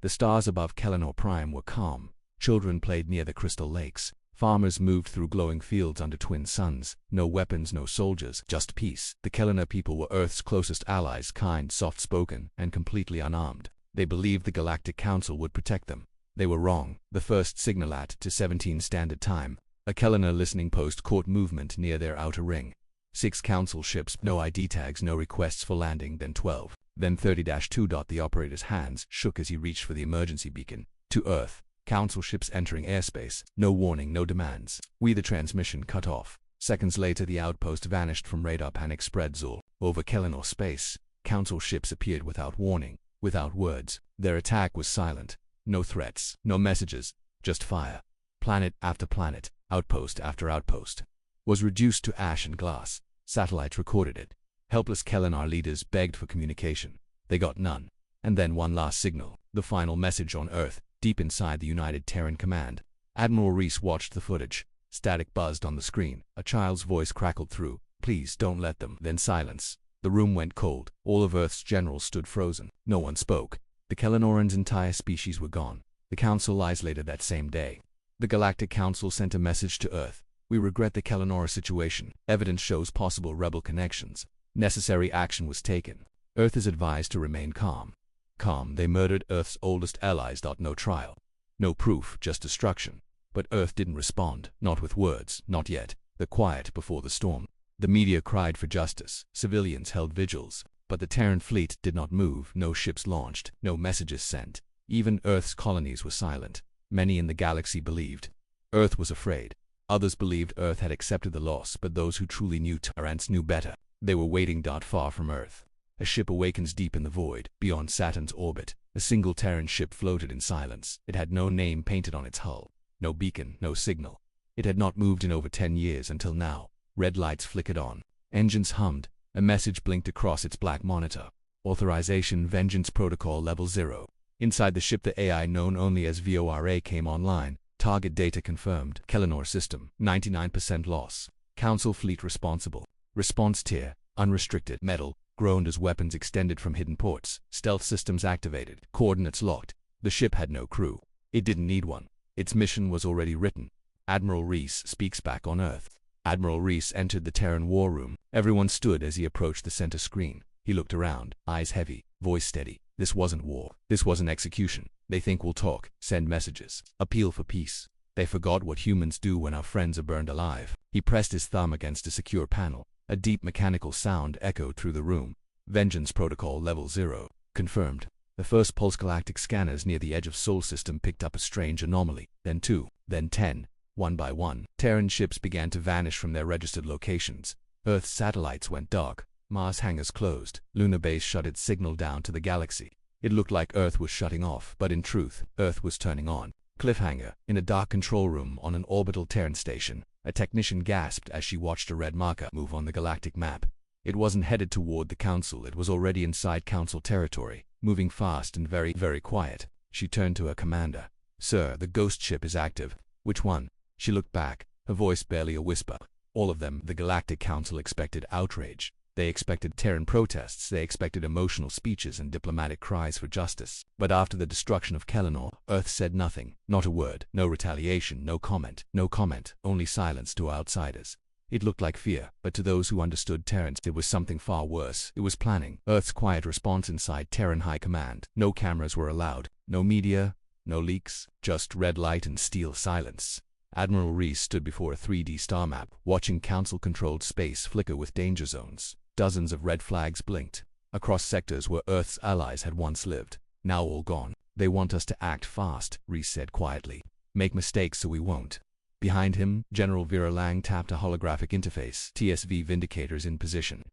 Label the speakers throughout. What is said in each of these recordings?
Speaker 1: The stars above Kellanor Prime were calm. Children played near the crystal lakes. Farmers moved through glowing fields under twin suns. No weapons, no soldiers, just peace. The Kellanor people were Earth's closest allies, kind, soft-spoken, and completely unarmed. They believed the Galactic Council would protect them. They were wrong. The first signal at 17 Standard Time. A Kellanor listening post caught movement near their outer ring. 6 council ships, no ID tags, no requests for landing, then 12. Then 30-2. The operator's hands shook as he reached for the emergency beacon. To Earth. Council ships entering airspace. No warning, no demands. The transmission cut off. Seconds later the outpost vanished from radar. Panic spread all over Kellanor space. Council ships appeared without warning, without words. Their attack was silent. No threats, no messages, just fire. Planet after planet, outpost after outpost, was reduced to ash and glass. Satellites recorded it. Helpless Kellanor leaders begged for communication. They got none. And then one last signal, the final message on Earth, deep inside the United Terran Command. Admiral Reese watched the footage. Static buzzed on the screen. A child's voice crackled through. Please don't let them. Then silence. The room went cold. All of Earth's generals stood frozen. No one spoke. The Kellanorians' entire species were gone. The Council isolated that same day. The Galactic Council sent a message to Earth. We regret the Kellanor situation. Evidence shows possible rebel connections. Necessary action was taken. Earth is advised to remain calm. Calm, they murdered Earth's oldest allies. No trial. No proof, just destruction. But Earth didn't respond, not with words, not yet. The quiet before the storm. The media cried for justice. Civilians held vigils. But the Terran fleet did not move, no ships launched, no messages sent. Even Earth's colonies were silent. Many in the galaxy believed. Earth was afraid. Others believed Earth had accepted the loss, but those who truly knew Terrans knew better. They were waiting. Far from Earth. A ship awakens deep in the void, beyond Saturn's orbit. A single Terran ship floated in silence. It had no name painted on its hull. No beacon, no signal. It had not moved in over 10 years until now. Red lights flickered on. Engines hummed. A message blinked across its black monitor. Authorization Vengeance Protocol Level 0. Inside the ship the AI known only as VORA came online. Target data confirmed. Kellanor system. 99% loss. Council fleet responsible. Response tier. Unrestricted. Metal. Groaned as weapons extended from hidden ports. Stealth systems activated. Coordinates locked. The ship had no crew. It didn't need one. Its mission was already written. Admiral Reese speaks back on Earth. Admiral Reese entered the Terran war room. Everyone stood as he approached the center screen. He looked around, eyes heavy, voice steady. This wasn't war. This was an execution. They think we'll talk, send messages, appeal for peace. They forgot what humans do when our friends are burned alive. He pressed his thumb against a secure panel. A deep mechanical sound echoed through the room. Vengeance Protocol Level 0. Confirmed. The first pulse galactic scanners near the edge of Sol system picked up a strange anomaly. Then 2. Then 10. One by one, Terran ships began to vanish from their registered locations. Earth's satellites went dark. Mars hangars closed. Lunar base shut its signal down to the galaxy. It looked like Earth was shutting off, but in truth, Earth was turning on. Cliffhanger. In a dark control room on an orbital Terran station, a technician gasped as she watched a red marker move on the galactic map. It wasn't headed toward the Council. It was already inside Council territory, moving fast and very, very quiet. She turned to her commander. Sir, the ghost ship is active. Which one? She looked back, her voice barely a whisper. All of them. The Galactic Council expected outrage. They expected Terran protests. They expected emotional speeches and diplomatic cries for justice. But after the destruction of Kellanor, Earth said nothing. Not a word. No retaliation. No comment. No comment. Only silence to outsiders. It looked like fear, but to those who understood Terrans, it was something far worse. It was planning. Earth's quiet response inside Terran High Command. No cameras were allowed. No media. No leaks. Just red light and steel silence. Admiral Reese stood before a 3D star map, watching Council-controlled space flicker with danger zones. Dozens of red flags blinked. Across sectors where Earth's allies had once lived. Now all gone. They want us to act fast, Reese said quietly. Make mistakes so we won't. Behind him, General Vera Lang tapped a holographic interface. TSV Vindicators in position.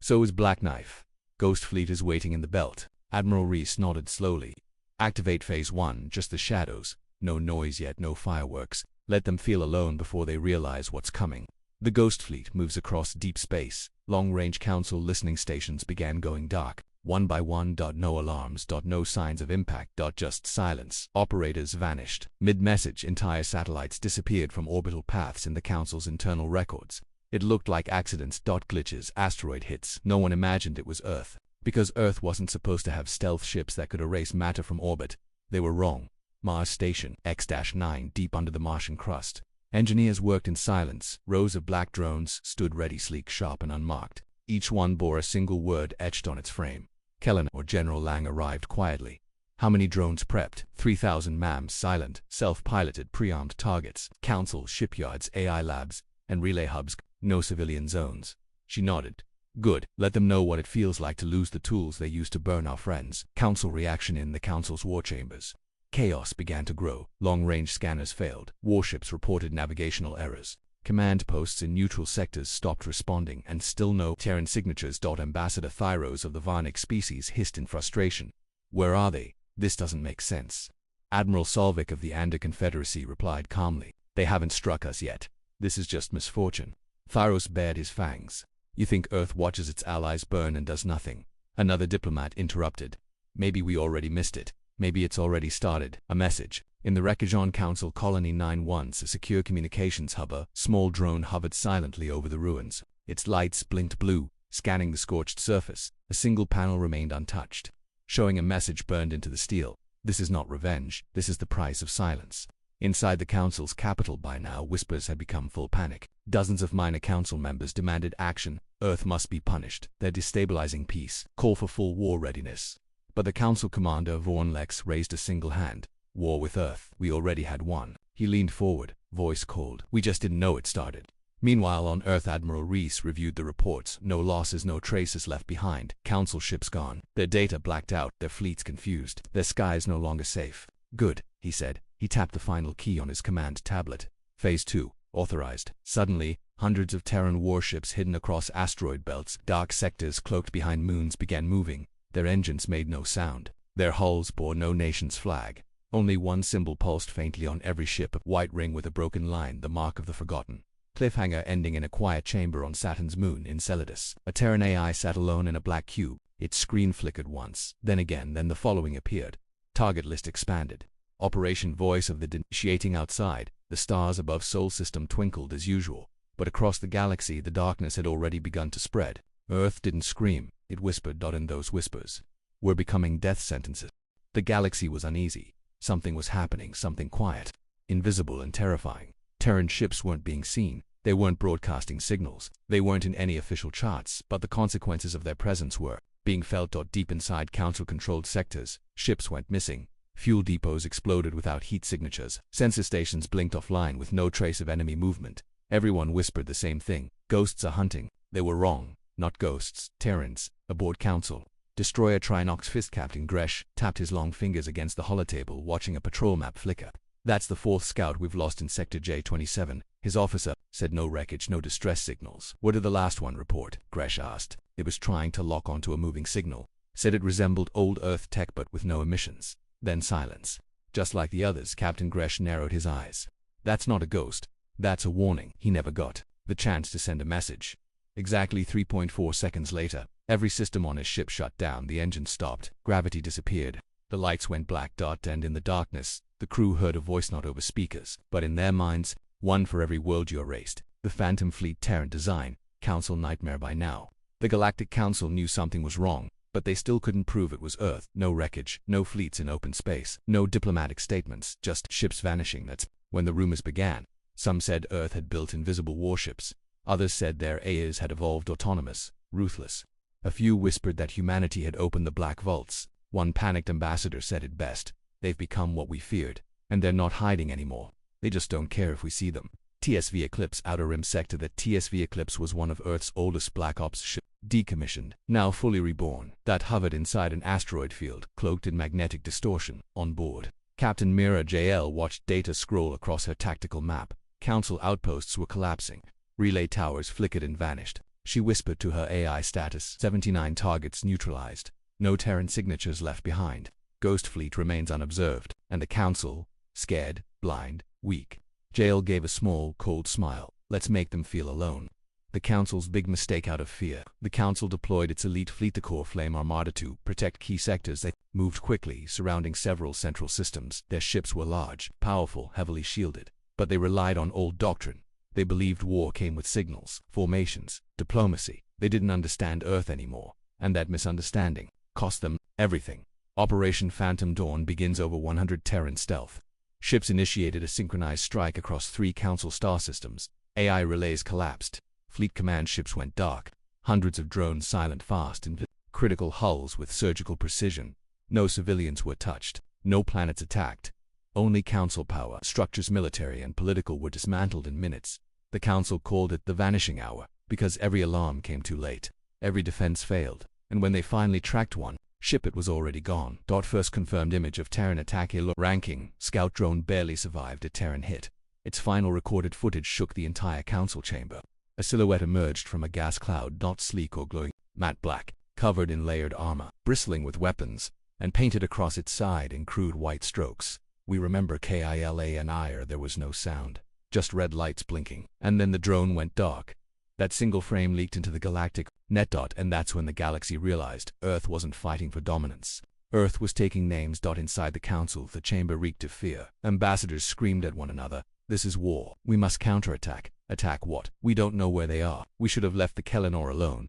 Speaker 1: So is Black Knife. Ghost Fleet is waiting in the belt. Admiral Reese nodded slowly. Activate Phase 1, just the shadows. No noise yet, no fireworks. Let them feel alone before they realize what's coming. The Ghost Fleet moves across deep space. Long-range Council listening stations began going dark. One by one. No alarms. No signs of impact. Just silence. Operators vanished. Mid-message, entire satellites disappeared from orbital paths in the Council's internal records. It looked like accidents. Glitches, asteroid hits. No one imagined it was Earth. Because Earth wasn't supposed to have stealth ships that could erase matter from orbit. They were wrong. Mars Station X-9 deep under the Martian crust. Engineers worked in silence. Rows of black drones stood ready, sleek, sharp, and unmarked. Each one bore a single word etched on its frame. Kellner or General Lang arrived quietly. How many drones prepped? 3,000 ma'am. Silent, self-piloted, pre-armed targets. Council, shipyards, AI labs, and relay hubs. No civilian zones. She nodded. Good. Let them know what it feels like to lose the tools they used to burn our friends. Council reaction in the Council's war chambers. Chaos began to grow. Long-range scanners failed. Warships reported navigational errors. Command posts in neutral sectors stopped responding, and still no Terran signatures. Ambassador Thyros of the Varnic species hissed in frustration. Where are they? This doesn't make sense. Admiral Solvik of the Ander Confederacy replied calmly. They haven't struck us yet. This is just misfortune. Thyros bared his fangs. You think Earth watches its allies burn and does nothing? Another diplomat interrupted. Maybe we already missed it. Maybe it's already started. A message. In the wreckage on Council Colony 9-1, a secure communications hub, a small drone hovered silently over the ruins. Its lights blinked blue, scanning the scorched surface. A single panel remained untouched, showing a message burned into the steel. This is not revenge. This is the price of silence. Inside the Council's capital by now, whispers had become full panic. Dozens of minor Council members demanded action. Earth must be punished. They're destabilizing peace. Call for full war readiness. But the Council commander, Vorn Lex, raised a single hand. War with Earth. We already had one. He leaned forward, voice cold. We just didn't know it started. Meanwhile, on Earth, Admiral Reese reviewed the reports. No losses, no traces left behind. Council ships gone. Their data blacked out. Their fleets confused. Their skies no longer safe. Good, he said. He tapped the final key on his command tablet. Phase 2. Authorized. Suddenly, hundreds of Terran warships hidden across asteroid belts, dark sectors cloaked behind moons, began moving. Their engines made no sound. Their hulls bore no nation's flag. Only one symbol pulsed faintly on every ship, a white ring with a broken line, the mark of the forgotten. Cliffhanger ending in a quiet chamber on Saturn's moon, Enceladus. A Terran AI sat alone in a black cube. Its screen flickered once, then again, then the following appeared. Target list expanded. Operation Voice of the initiating outside. The stars above Sol System twinkled as usual, but across the galaxy the darkness had already begun to spread. Earth didn't scream, it whispered. In those whispers were becoming death sentences. The galaxy was uneasy. Something was happening, something quiet, invisible and terrifying. Terran ships weren't being seen. They weren't broadcasting signals. They weren't in any official charts, but the consequences of their presence were being felt. Deep inside Council-controlled sectors, ships went missing. Fuel depots exploded without heat signatures. Sensor stations blinked offline with no trace of enemy movement. Everyone whispered the same thing. Ghosts are hunting. They were wrong. Not ghosts. Terrans. Aboard Council. Destroyer Trinox Fist Captain Gresh tapped his long fingers against the holotable, watching a patrol map flicker. That's the 4th scout we've lost in Sector J27. His officer said no wreckage, no distress signals. What did the last one report? Gresh asked. It was trying to lock onto a moving signal. Said it resembled old Earth tech but with no emissions. Then silence. Just like the others, Captain Gresh narrowed his eyes. That's not a ghost. That's a warning. He never got the chance to send a message. Exactly 3.4 seconds later, every system on his ship shut down. The engine stopped. Gravity disappeared. The lights went black. And in the darkness, the crew heard a voice, not over speakers, but in their minds. One for every world you erased. The Phantom Fleet, Terran design. Council nightmare by now. The Galactic Council knew something was wrong, but they still couldn't prove it was Earth. No wreckage, no fleets in open space, no diplomatic statements, just ships vanishing. That's when the rumors began. Some said Earth had built invisible warships. Others said their AIs had evolved autonomous, ruthless. A few whispered that humanity had opened the black vaults. One panicked ambassador said it best. They've become what we feared, and they're not hiding anymore. They just don't care if we see them. TSV Eclipse Outer Rim Sector. That TSV Eclipse was one of Earth's oldest Black Ops ships, decommissioned, now fully reborn, that hovered inside an asteroid field, cloaked in magnetic distortion. On board, Captain Mira JL watched data scroll across her tactical map. Council outposts were collapsing. Relay towers flickered and vanished. She whispered to her AI status. 79 targets neutralized. No Terran signatures left behind. Ghost Fleet remains unobserved. And the Council, scared, blind, weak. JL gave a small, cold smile. Let's make them feel alone. The Council's big mistake out of fear. The Council deployed its elite fleet, the Core Flame Armada, to protect key sectors. They moved quickly, surrounding several central systems. Their ships were large, powerful, heavily shielded. But they relied on old doctrine. They believed war came with signals, formations, diplomacy. They didn't understand Earth anymore, and that misunderstanding cost them everything. Operation Phantom Dawn begins over 100 Terran stealth. Ships initiated a synchronized strike across 3 Council star systems. AI relays collapsed. Fleet command ships went dark. Hundreds of drones silent fast in critical hulls with surgical precision. No civilians were touched. No planets attacked. Only Council power, structures military and political were dismantled in minutes. The Council called it the vanishing hour, because every alarm came too late. Every defense failed, and when they finally tracked one ship, it was already gone. First confirmed image of Terran attack ranking. Scout drone barely survived a Terran hit. Its final recorded footage shook the entire Council chamber. A silhouette emerged from a gas cloud, not sleek or glowing, matte black, covered in layered armor, bristling with weapons, and painted across its side in crude white strokes. We remember KILA. There was no sound, just red lights blinking, and then the drone went dark. That single frame leaked into the galactic net. And that's when the galaxy realized Earth wasn't fighting for dominance. Earth was taking names. Inside the Council, the chamber reeked of fear. Ambassadors screamed at one another, "This is war. We must counterattack." Attack what? We don't know where they are. We should have left the Kellanor alone.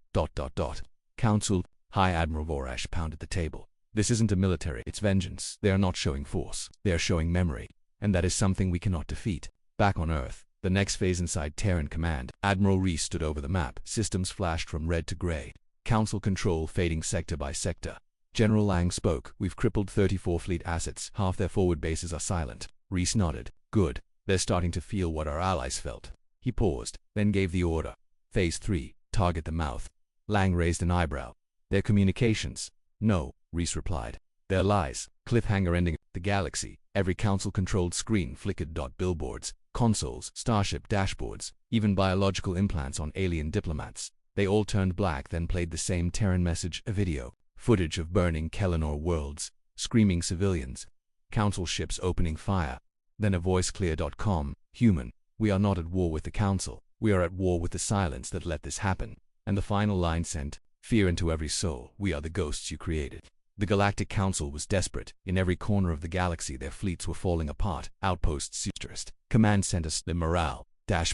Speaker 1: Council. High Admiral Vorash pounded the table. This isn't a military, it's vengeance. They are not showing force. They are showing memory. And that is something we cannot defeat. Back on Earth, the next phase inside Terran Command, Admiral Reese stood over the map. Systems flashed from red to gray. Council control fading sector by sector. General Lang spoke. "We've crippled 34 fleet assets. Half their forward bases are silent." Reese nodded. "Good. They're starting to feel what our allies felt." He paused, then gave the order. "Phase 3, target the mouth." Lang raised an eyebrow. "Their communications?" "No," Reese replied. "Their lies." Cliffhanger ending. The galaxy. Every Council-controlled screen flickered. Billboards, consoles, starship dashboards, even biological implants on alien diplomats. They all turned black, then played the same Terran message, a video. Footage of burning Kellanor worlds, screaming civilians, Council ships opening fire. Then a voice clear.com, "Human, we are not at war with the Council. We are at war with the silence that let this happen." And the final line sent fear into every soul. "We are the ghosts you created." The Galactic Council was desperate. In every corner of the galaxy their fleets were falling apart. Outposts useless. Command sent us the morale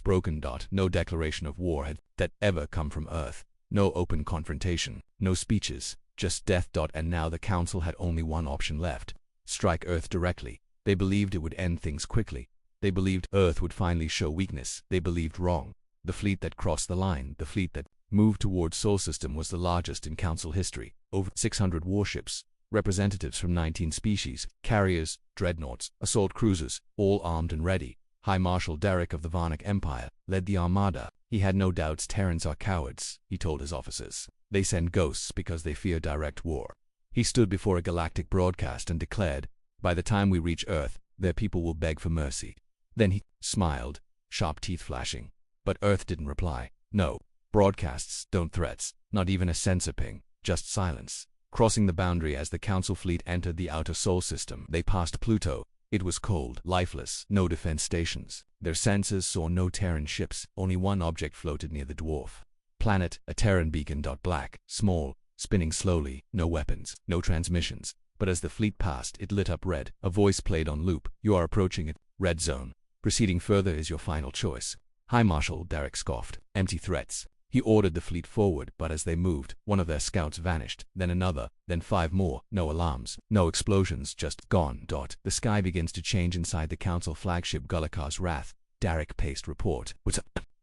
Speaker 1: broken. No declaration of war had that ever come from Earth. No open confrontation. No speeches. Just death. And now the Council had only one option left. Strike Earth directly. They believed it would end things quickly. They believed Earth would finally show weakness. They believed wrong. The fleet that crossed the line, the fleet that moved towards Sol System, was the largest in Council history. Over 600 warships, representatives from 19 species, carriers, dreadnoughts, assault cruisers, all armed and ready. High Marshal Derek of the Varnic Empire led the armada. He had no doubts Terrans are cowards, he told his officers. They send ghosts because they fear direct war. He stood before a galactic broadcast and declared, "By the time we reach Earth, their people will beg for mercy." Then he smiled, sharp teeth flashing. But Earth didn't reply. No. Broadcasts, don't threats, not even a sensor ping, just silence. Crossing the boundary as the Council fleet entered the outer Sol System, they passed Pluto. It was cold, lifeless, no defense stations. Their sensors saw no Terran ships. Only one object floated near the dwarf planet, a Terran beacon. Black, small, spinning slowly, no weapons, no transmissions. But as the fleet passed, it lit up red. A voice played on loop. "You are approaching it. Red zone. Proceeding further is your final choice." High Marshal Derek scoffed. "Empty threats." He ordered the fleet forward, but as they moved, one of their scouts vanished, then another, then 5 more. No alarms, no explosions, just gone. The sky begins to change inside the Council flagship Gullikar's Wrath. Derek paced report. "What's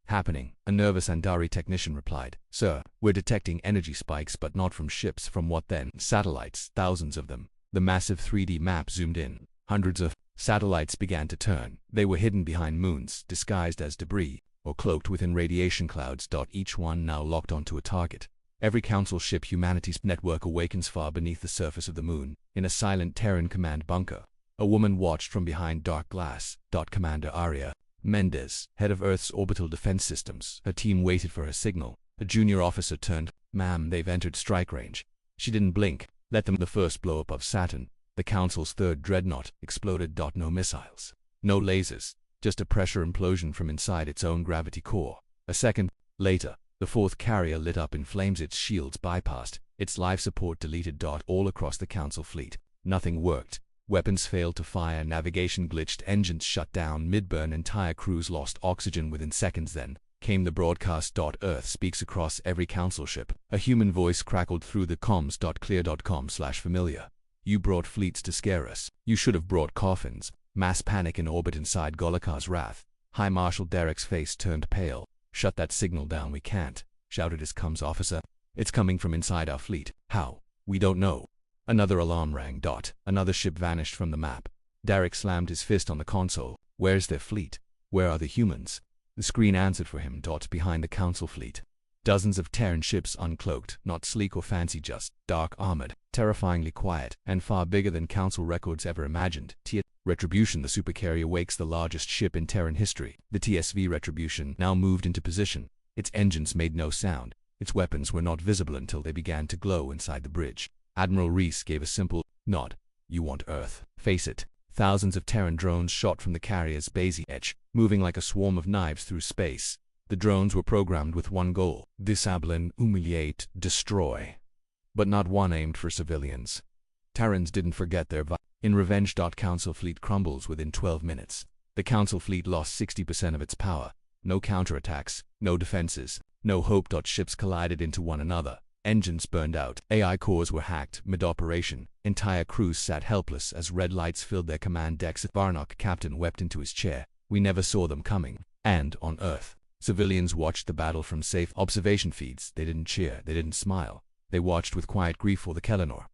Speaker 1: happening?" A nervous Andari technician replied. "Sir, we're detecting energy spikes, but not from ships. From what then?" "Satellites, thousands of them." The massive 3D map zoomed in. Hundreds of satellites began to turn. They were hidden behind moons, disguised as debris, or cloaked within radiation clouds. Each one now locked onto a target. Every Council ship humanity's network awakens far beneath the surface of the moon, in a silent Terran command bunker. A woman watched from behind dark glass. Commander Aria Mendez, head of Earth's orbital defense systems. Her team waited for her signal. A junior officer turned. "Ma'am, they've entered strike range." She didn't blink. Let them. The first blow up of Saturn, the Council's third dreadnought, exploded. No missiles. No lasers. Just a pressure implosion from inside its own gravity core. A second later, the fourth carrier lit up in flames. Its shields bypassed, its life support deleted. All across the Council fleet, nothing worked. Weapons failed to fire, navigation glitched, engines shut down mid-burn, entire crews lost oxygen within seconds. Then came the broadcast. Earth speaks across every Council ship. A human voice crackled through the comms. Clear.com/familiar. You brought fleets to scare us. You should have brought coffins. Mass panic in orbit inside Golikar's wrath. High Marshal Derek's face turned pale. Shut that signal down, we can't, shouted his comms officer. It's coming from inside our fleet. How? We don't know. Another alarm rang. Another ship vanished from the map. Derek slammed his fist on the console. Where's their fleet? Where are the humans? The screen answered for him. Behind the Council fleet. Dozens of Terran ships uncloaked, not sleek or fancy, just dark armored, terrifyingly quiet, and far bigger than Council records ever imagined. Retribution, the supercarrier Wakes, the largest ship in Terran history. The TSV Retribution now moved into position. Its engines made no sound. Its weapons were not visible until they began to glow inside the bridge. Admiral Reese gave a simple nod. You want Earth. Face it. Thousands of Terran drones shot from the carrier's base edge, moving like a swarm of knives through space. The drones were programmed with one goal: disable, humiliate, destroy. But not one aimed for civilians. Terrans didn't forget their In revenge. Council fleet crumbles within 12 minutes. The Council fleet lost 60% of its power. No counterattacks, no defenses, no hope. Ships collided into one another. Engines burned out. AI cores were hacked mid-operation. Entire crews sat helpless as red lights filled their command decks. Varnock captain wept into his chair. We never saw them coming. And, on Earth, civilians watched the battle from safe observation feeds. They didn't cheer. They didn't smile. They watched with quiet grief for the Kellenor.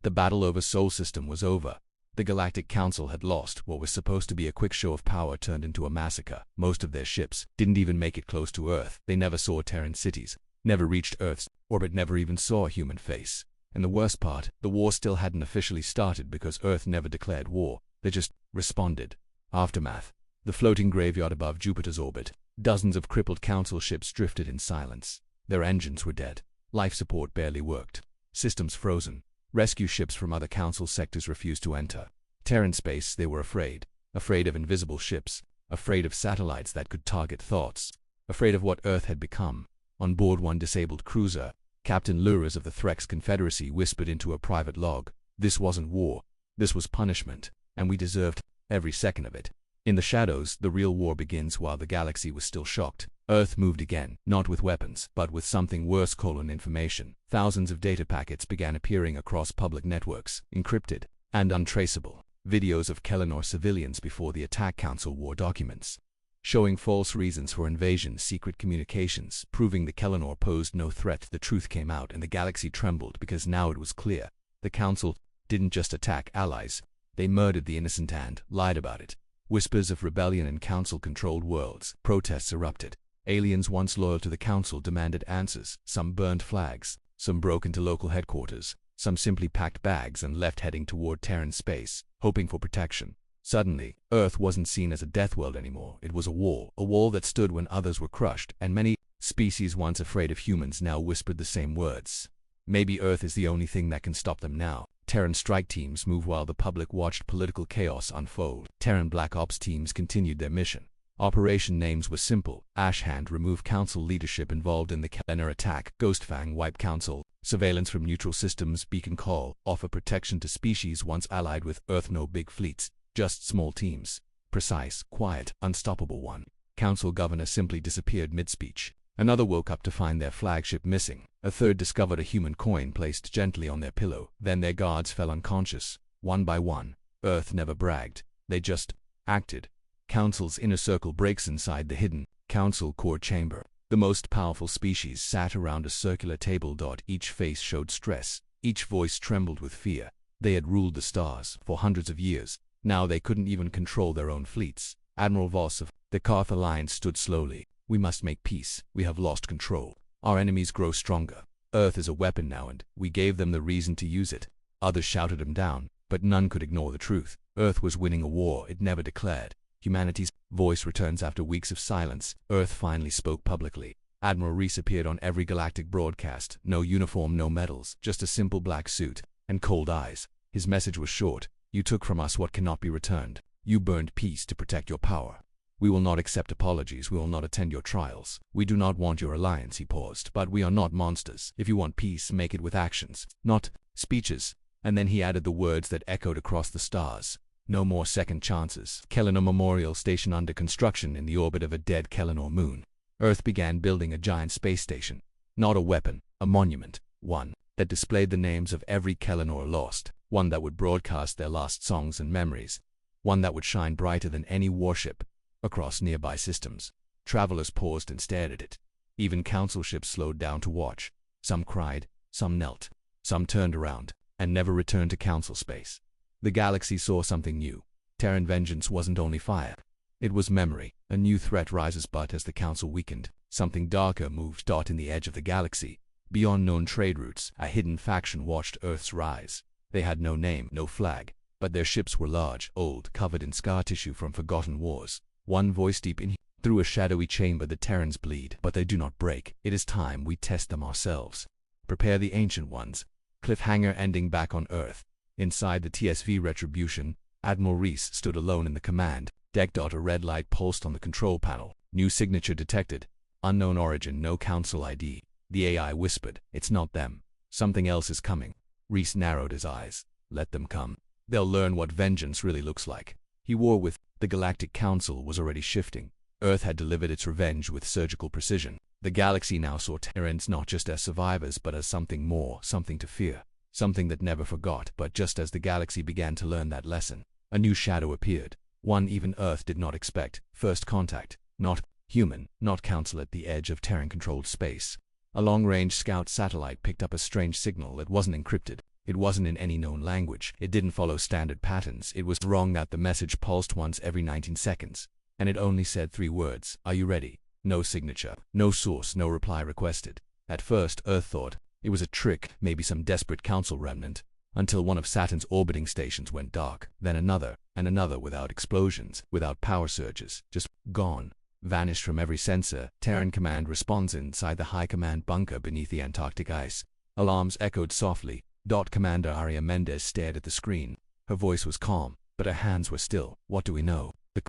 Speaker 1: The battle over Sol System was over. The Galactic Council had lost. What was supposed to be a quick show of power turned into a massacre. Most of their ships didn't even make it close to Earth. They never saw Terran cities, never reached Earth's orbit, never even saw a human face. And the worst part, the war still hadn't officially started because Earth never declared war. They just responded. Aftermath. The floating graveyard above Jupiter's orbit. Dozens of crippled Council ships drifted in silence. Their engines were dead. Life support barely worked. Systems frozen. Rescue ships from other Council sectors refused to enter. Terran space, they were afraid. Afraid of invisible ships. Afraid of satellites that could target thoughts. Afraid of what Earth had become. On board one disabled cruiser, Captain Luras of the Threx Confederacy whispered into a private log, "This wasn't war. This was punishment, and we deserved every second of it." In the shadows, the real war begins while the galaxy was still shocked. Earth moved again, not with weapons, but with something worse: information. Thousands of data packets began appearing across public networks, encrypted and untraceable. Videos of Kellenor civilians before the attack, Council war documents showing false reasons for invasion, secret communications proving the Kellenor posed no threat. The truth came out and the galaxy trembled because now it was clear. The Council didn't just attack allies, they murdered the innocent and lied about it. Whispers of rebellion in Council-controlled worlds. Protests erupted. Aliens once loyal to the Council demanded answers. Some burned flags, some broke into local headquarters, some simply packed bags and left heading toward Terran space, hoping for protection. Suddenly, Earth wasn't seen as a death world anymore. It was a wall that stood when others were crushed, and many species once afraid of humans now whispered the same words. Maybe Earth is the only thing that can stop them now. Terran strike teams moved while the public watched political chaos unfold. Terran Black Ops teams continued their mission. Operation names were simple: Ashhand remove Council leadership involved in the Kellenor attack, Ghostfang wipe Council, surveillance from neutral systems, Beacon Call, offer protection to species once allied with Earth. No big fleets, just small teams. Precise, quiet, unstoppable. One Council governor simply disappeared mid-speech. Another woke up to find their flagship missing. A third discovered a human coin placed gently on their pillow. Then their guards fell unconscious, one by one. Earth never bragged. They just acted. Council's inner circle breaks inside the hidden Council core chamber. The most powerful species sat around a circular table. Each face showed stress. Each voice trembled with fear. They had ruled the stars for hundreds of years. Now they couldn't even control their own fleets. Admiral Voss of the Karth Alliance stood slowly. "We must make peace. We have lost control. Our enemies grow stronger. Earth is a weapon now and we gave them the reason to use it." Others shouted him down, but none could ignore the truth. Earth was winning a war it never declared. Humanity's voice returns after weeks of silence. Earth finally spoke publicly. Admiral Reese appeared on every galactic broadcast. No uniform, no medals, just a simple black suit and cold eyes. His message was short. "You took from us what cannot be returned. You burned peace to protect your power. We will not accept apologies. We will not attend your trials. We do not want your alliance." He paused. "But we are not monsters. If you want peace, make it with actions, not speeches." And then he added the words that echoed across the stars: "No more second chances." Kellenor Memorial Station under construction in the orbit of a dead Kellenor moon. Earth began building a giant space station. Not a weapon, a monument. One that displayed the names of every Kellenor lost, one that would broadcast their lost songs and memories, one that would shine brighter than any warship across nearby systems. Travelers paused and stared at it. Even council ships slowed down to watch. Some cried, some knelt, some turned around, and never returned to council space. The galaxy saw something new. Terran vengeance wasn't only fire. It was memory. A new threat rises, but as the council weakened, something darker moved in the edge of the galaxy. Beyond known trade routes, a hidden faction watched Earth's rise. They had no name, no flag, but their ships were large, old, covered in scar tissue from forgotten wars. One voice deep in through a shadowy chamber: the Terrans bleed, but they do not break. It is time we test them ourselves. Prepare the Ancient Ones. Cliffhanger ending back on Earth. Inside the TSV Retribution, Admiral Reese stood alone in the command deck. A red light pulsed on the control panel. New signature detected. Unknown origin, no council ID. The AI whispered, "It's not them. Something else is coming." Reese narrowed his eyes. Let them come. They'll learn what vengeance really looks like. He wore with. The Galactic Council was already shifting. Earth had delivered its revenge with surgical precision. The galaxy now saw Terrans not just as survivors but as something more, something to fear. Something that never forgot. But just as the galaxy began to learn that lesson, a new shadow appeared. One even Earth did not expect. First contact. Not human, not council at the edge of Terran-controlled space. A long-range scout satellite picked up a strange signal that wasn't encrypted. It wasn't in any known language. It didn't follow standard patterns. It was wrong that the message pulsed once every 19 seconds. And it only said 3 words. Are you ready? No signature, no source, no reply requested. At first, Earth thought it was a trick, maybe some desperate council remnant, until one of Saturn's orbiting stations went dark, then another, and another, without explosions, without power surges, just gone. Vanished from every sensor. Terran Command responds inside the High Command bunker beneath the Antarctic ice. Alarms echoed softly. Commander Aria Mendez stared at the screen. Her voice was calm, but her hands were still. What do we know? The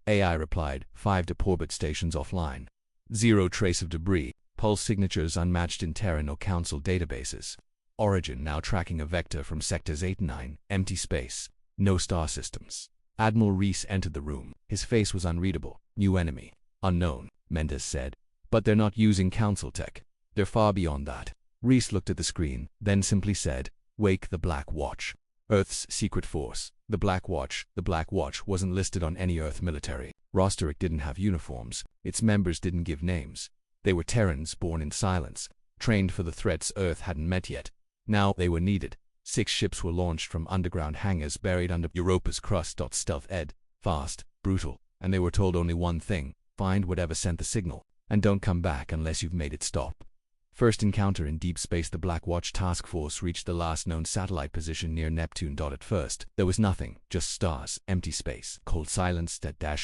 Speaker 1: AI replied, 5 deporbit stations offline. 0 trace of debris. Pulse signatures unmatched in Terran or Council databases. Origin now tracking a vector from sectors 8 and 9. Empty space. No star systems. Admiral Reese entered the room. His face was unreadable. New enemy. Unknown, Mendez said. But they're not using Council tech. They're far beyond that. Reese looked at the screen, then simply said, "Wake the Black Watch. Earth's secret force." The Black Watch. The Black Watch wasn't listed on any Earth military roster. It didn't have uniforms. Its members didn't give names. They were Terrans born in silence, trained for the threats Earth hadn't met yet. Now they were needed. 6 ships were launched from underground hangars buried under Europa's crust. Stealth ed, fast, brutal, and they were told only one thing: find whatever sent the signal, and don't come back unless you've made it stop. First encounter in deep space. The Black Watch task force reached the last known satellite position near Neptune. At first, there was nothing, just stars, empty space, cold silence.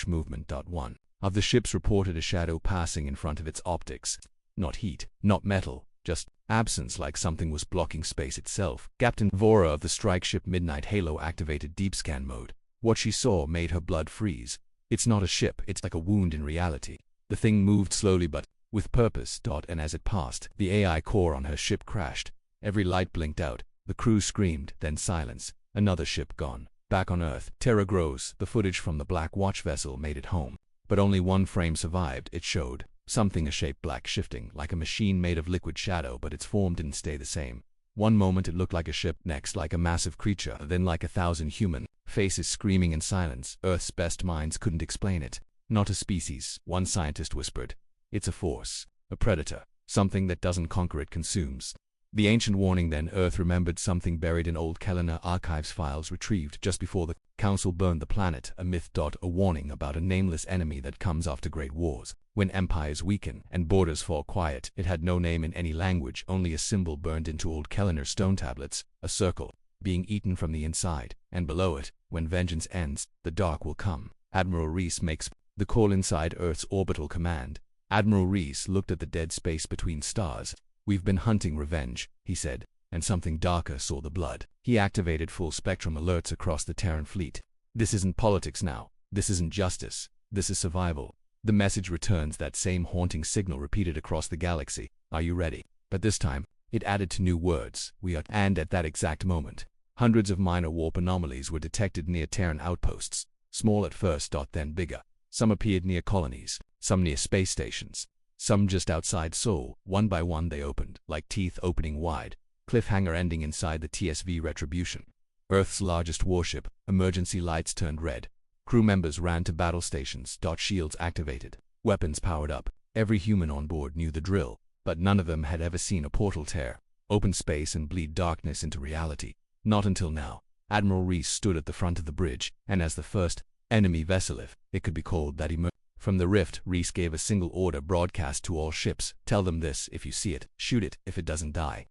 Speaker 1: Movement. 1 of the ships reported a shadow passing in front of its optics. Not heat, not metal, just absence, like something was blocking space itself. Captain Vora of the strike ship Midnight Halo activated deep scan mode. What she saw made her blood freeze. It's not a ship, it's like a wound in reality. The thing moved slowly but with purpose. And as it passed, the AI core on her ship crashed. Every light blinked out. The crew screamed, then silence. Another ship gone. Back on Earth, terror grows. The footage from the Black Watch vessel made it home. But only one frame survived. It showed something, a shape black shifting, like a machine made of liquid shadow, but its form didn't stay the same. One moment it looked like a ship, next like a massive creature, then like 1,000 human faces screaming in silence. Earth's best minds couldn't explain it. Not a species, one scientist whispered. It's a force, a predator, something that doesn't conquer, it consumes. The ancient warning. Then Earth remembered something buried in old Kellenor archives files retrieved just before the Council burned the planet. A myth. A warning about a nameless enemy that comes after great wars. When empires weaken and borders fall quiet. It had no name in any language, only a symbol burned into old Kellenor stone tablets, a circle, being eaten from the inside, and below it, when vengeance ends, the dark will come. Admiral Reese makes the call inside Earth's orbital command. Admiral Reese looked at the dead space between stars. "We've been hunting revenge," he said, and something darker saw the blood. He activated full-spectrum alerts across the Terran fleet. "This isn't politics now. This isn't justice. This is survival." The message returns, that same haunting signal repeated across the galaxy. "Are you ready?" But this time, it added 2 new words. "We are." And at that exact moment, hundreds of minor warp anomalies were detected near Terran outposts. Small at first, then bigger. Some appeared near colonies, some near space stations, some just outside Sol. One by one they opened, like teeth opening wide. Cliffhanger ending inside the TSV Retribution. Earth's largest warship, emergency lights turned red. Crew members ran to battle stations. Shields activated. Weapons powered up. Every human on board knew the drill, but none of them had ever seen a portal tear, open space and bleed darkness into reality. Not until now. Admiral Reese stood at the front of the bridge, and as the first enemy vessel, if it could be called that, emerged from the rift, Reese gave a single order broadcast to all ships: tell them this: if you see it, shoot it; if it doesn't die.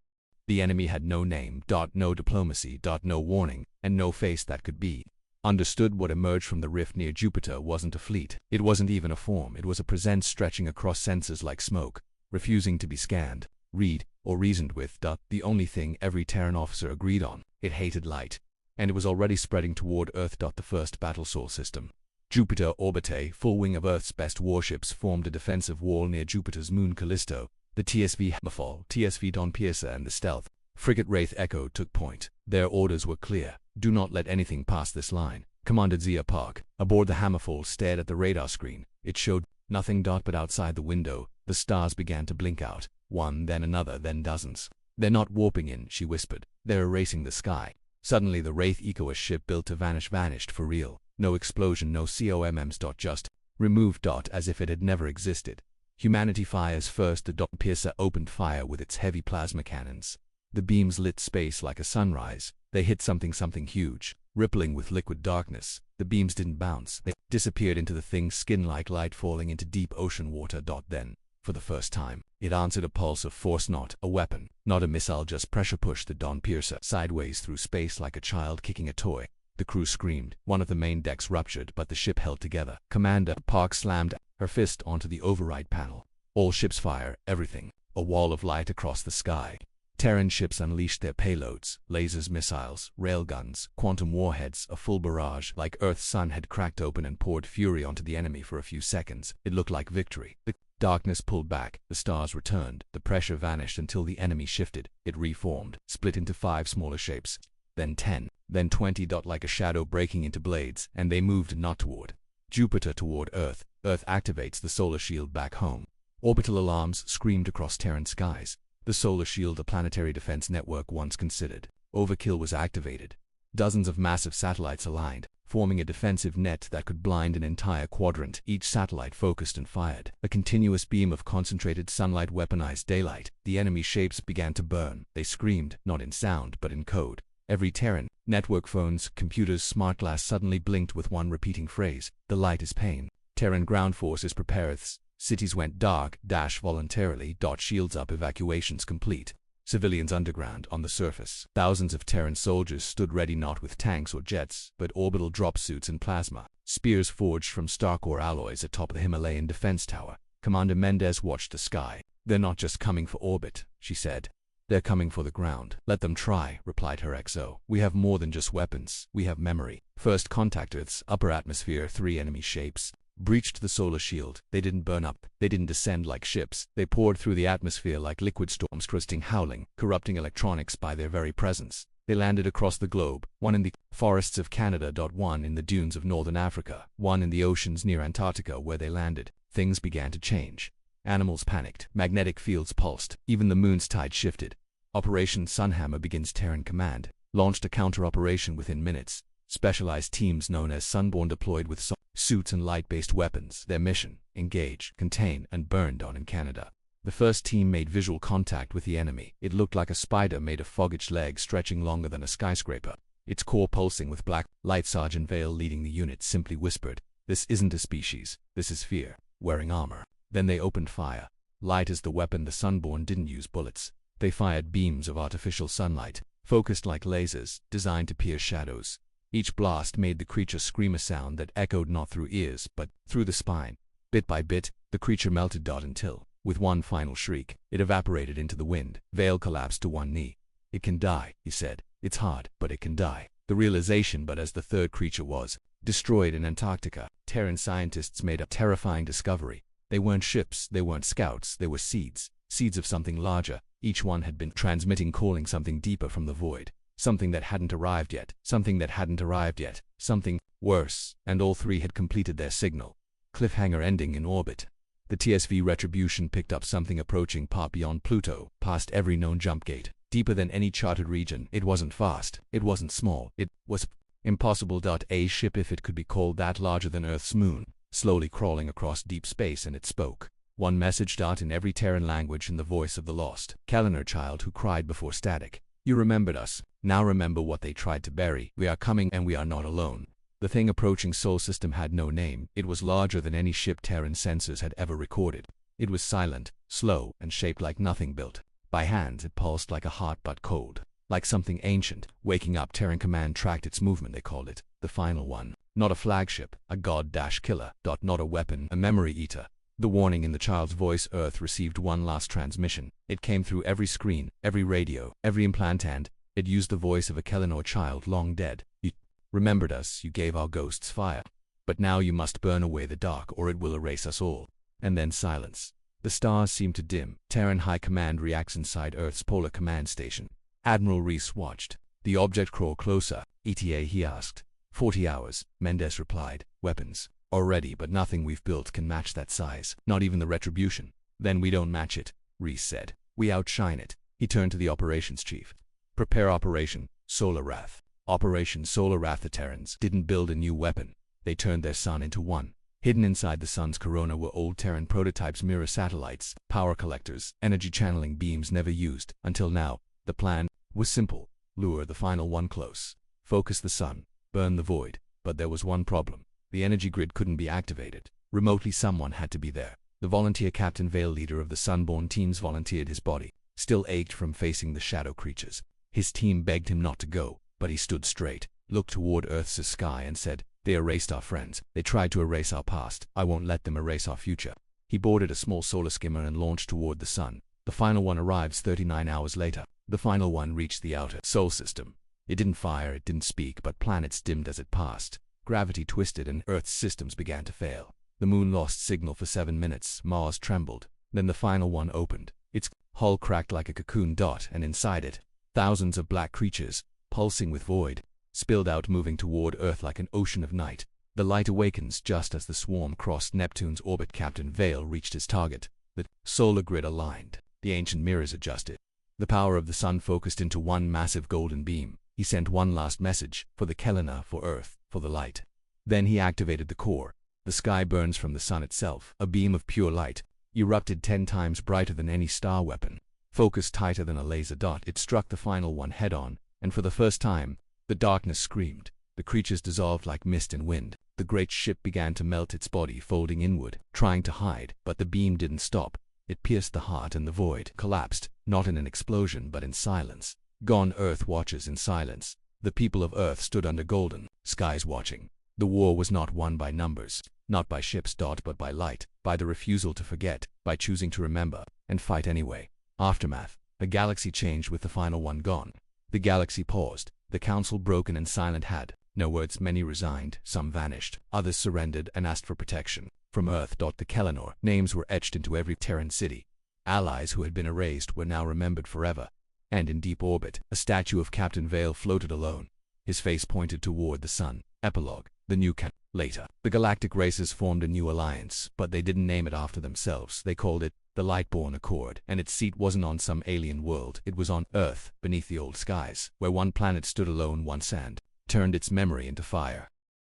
Speaker 1: The enemy had no name, no diplomacy, no warning, and no face that could be understood. What emerged from the rift near Jupiter wasn't a fleet. It wasn't even a form. It was a presence stretching across sensors like smoke, refusing to be scanned, read, or reasoned with. The only thing every Terran officer agreed on: it hated light. And it was already spreading toward Earth. The first battle soul system. Jupiter Orbite, full wing of Earth's best warships, formed a defensive wall near Jupiter's moon Callisto. The TSV Hammerfall, TSV Don Piercer, and the stealth frigate Wraith Echo took point. Their orders were clear: do not let anything pass this line. Commander Zia Park, aboard the Hammerfall, stared at the radar screen. It showed nothing. But outside the window, the stars began to blink out. One, then another, then dozens. They're not warping in, she whispered. They're erasing the sky. Suddenly the Wraith Ecoist ship built to vanish vanished for real. No explosion, no COMMs. Just removed. As if it had never existed. Humanity fires first. The Piercer opened fire with its heavy plasma cannons. The beams lit space like a sunrise. They hit something huge, rippling with liquid darkness. The beams didn't bounce. They disappeared into the thing's skin like light falling into deep ocean water. Then, for the first time, it answered a pulse of force. Not a weapon, not a missile, just pressure pushed the Don Piercer sideways through space like a child kicking a toy. The crew screamed. One of the main decks ruptured, but the ship held together. Commander Park slammed her fist onto the override panel. All ships fire, everything. A wall of light across the sky. Terran ships unleashed their payloads: lasers, missiles, railguns, quantum warheads, a full barrage. Like Earth's sun had cracked open and poured fury onto the enemy. For a few seconds, it looked like victory. The darkness pulled back, the stars returned, the pressure vanished until the enemy shifted. It reformed, split into 5 smaller shapes, then 10, then 20. Like a shadow breaking into blades, and they moved not toward Jupiter, toward Earth. Earth activates the solar shield back home. Orbital alarms screamed across Terran skies. The solar shield, a planetary defense network once considered overkill, was activated. Dozens of massive satellites aligned, forming a defensive net that could blind an entire quadrant. Each satellite focused and fired a continuous beam of concentrated sunlight, weaponized daylight. The enemy shapes began to burn. They screamed, not in sound but in code. Every Terran network, phones, computers, smart glass suddenly blinked with one repeating phrase: the light is pain. Terran ground forces preparedness. Cities went dark, voluntarily. Shields up, evacuations complete. Civilians underground, on the surface. Thousands of Terran soldiers stood ready, not with tanks or jets, but orbital drop suits and plasma. Spears forged from Starcore alloys atop the Himalayan defense tower. Commander Mendez watched the sky. They're not just coming for orbit, she said. They're coming for the ground. Let them try, replied her XO. We have more than just weapons. We have memory. First contact Earth's upper atmosphere. 3 enemy shapes breached the solar shield. They didn't burn up. They didn't descend like ships. They poured through the atmosphere like liquid storms, crusting, howling, corrupting electronics by their very presence. They landed across the globe, one in the forests of Canada. One in the dunes of northern Africa, one in the oceans near Antarctica. Where they landed, things began to change. Animals panicked. Magnetic fields pulsed. Even the moon's tide shifted. Operation Sunhammer begins. Terran Command launched a counter-operation within minutes. Specialized teams known as Sunborn deployed with suits and light-based weapons. Their mission: engage, contain, and burn. In Canada, the first team made visual contact with the enemy. It looked like a spider made of foggish legs stretching longer than a skyscraper, its core pulsing with black light. Sergeant Vale, leading the unit, simply whispered, "This isn't a species. This is fear, wearing armor." Then they opened fire. Light is the weapon. The Sunborn didn't use bullets. They fired beams of artificial sunlight, focused like lasers, designed to pierce shadows. Each blast made the creature scream, a sound that echoed not through ears, but through the spine. Bit by bit, the creature melted. Until, with one final shriek, it evaporated into the wind. Vale collapsed to one knee. "It can die," he said. "It's hard, but it can die." The realization, but as the third creature was destroyed in Antarctica, Terran scientists made a terrifying discovery. They weren't ships, they weren't scouts, they were seeds. Seeds of something larger. Each one had been transmitting, calling something deeper from the void. Something that hadn't arrived yet. Something that hadn't arrived yet. Something worse. And all 3 had completed their signal. Cliffhanger ending in orbit. The TSV Retribution picked up something approaching, pop beyond Pluto, past every known jump gate. deeper than any charted region. It wasn't fast. It wasn't small. It was impossible. A ship, if it could be called that, larger than Earth's moon, slowly crawling across deep space, and it spoke. One message. In every Terran language, in the voice of the lost Kellinar child who cried before static. You remembered us. Now remember what they tried to bury. We are coming, and we are not alone. The thing approaching Sol system had no name. It was larger than any ship Terran sensors had ever recorded. It was silent, slow, and shaped like nothing built by hands. It pulsed like a heart, but cold, like something ancient. Waking up, Terran Command tracked its movement. They called it the Final One. Not a flagship, a god-killer. Not a weapon, a memory eater. The warning in the child's voice. Earth received one last transmission. It came through every screen, every radio, every implant, and it used the voice of a Kellinar child long dead. You remembered us. You gave our ghosts fire. But now you must burn away the dark, or it will erase us all. And then silence. The stars seemed to dim. Terran High Command reacts inside Earth's polar command station. Admiral Reese watched the object crawl closer. ETA, he asked. 40 hours, Mendes replied. Weapons. Already, but nothing we've built can match that size. Not even the Retribution. Then we don't match it, Reese said. We outshine it. He turned to the operations chief. Prepare Operation Solar Wrath. Operation Solar Wrath. The Terrans didn't build a new weapon. They turned their sun into one. Hidden inside the sun's corona were old Terran prototypes, mirror satellites, power collectors, energy channeling beams never used until now. The plan was simple. Lure the Final One close. Focus the sun. Burn the void. But there was one problem. The energy grid couldn't be activated. Remotely, someone had to be there. The volunteer Captain Vale, leader of the Sunborn teams, volunteered. His body still ached from facing the shadow creatures. His team begged him not to go, but he stood straight, looked toward Earth's sky, and said, "They erased our friends. They tried to erase our past. I won't let them erase our future." He boarded a small solar skimmer and launched toward the sun. The Final One arrives 39 hours later. The Final One reached the outer Sol system. It didn't fire, it didn't speak, but planets dimmed as it passed. Gravity twisted and Earth's systems began to fail. The moon lost signal for 7 minutes. Mars trembled. Then the Final One opened. Its hull cracked like a cocoon, and inside it, thousands of black creatures, pulsing with void, spilled out, moving toward Earth like an ocean of night. The light awakens just as the swarm crossed Neptune's orbit. Captain Vale reached his target. The solar grid aligned. The ancient mirrors adjusted. The power of the sun focused into one massive golden beam. He sent one last message, for the Kellinar, for Earth, for the light. Then he activated the core. The sky burns from the sun itself. A beam of pure light erupted 10 times brighter than any star weapon. Focused tighter than a laser dot, it struck the Final One head-on, and for the first time, the darkness screamed. The creatures dissolved like mist and wind. The great ship began to melt, its body folding inward, trying to hide, but the beam didn't stop. It pierced the heart, and the void collapsed, not in an explosion but in silence. Gone. Earth watches in silence. The people of Earth stood under golden skies watching. The war was not won by numbers, not by ships, but by light, by the refusal to forget, by choosing to remember, and fight anyway. Aftermath. The galaxy changed with the Final One gone. The galaxy paused. The council, broken and silent, had no words. Many resigned, some vanished, others surrendered and asked for protection from Earth. The Kellinar names were etched into every Terran city. Allies who had been erased were now remembered forever. And in deep orbit, a statue of Captain Vale floated alone. His face pointed toward the sun. Epilogue. The new Later, the galactic races formed a new alliance, but they didn't name it after themselves. They called it the Lightborn Accord, and its seat wasn't on some alien world. It was on Earth, beneath the old skies, where one planet stood alone. One sand turned its memory into fire.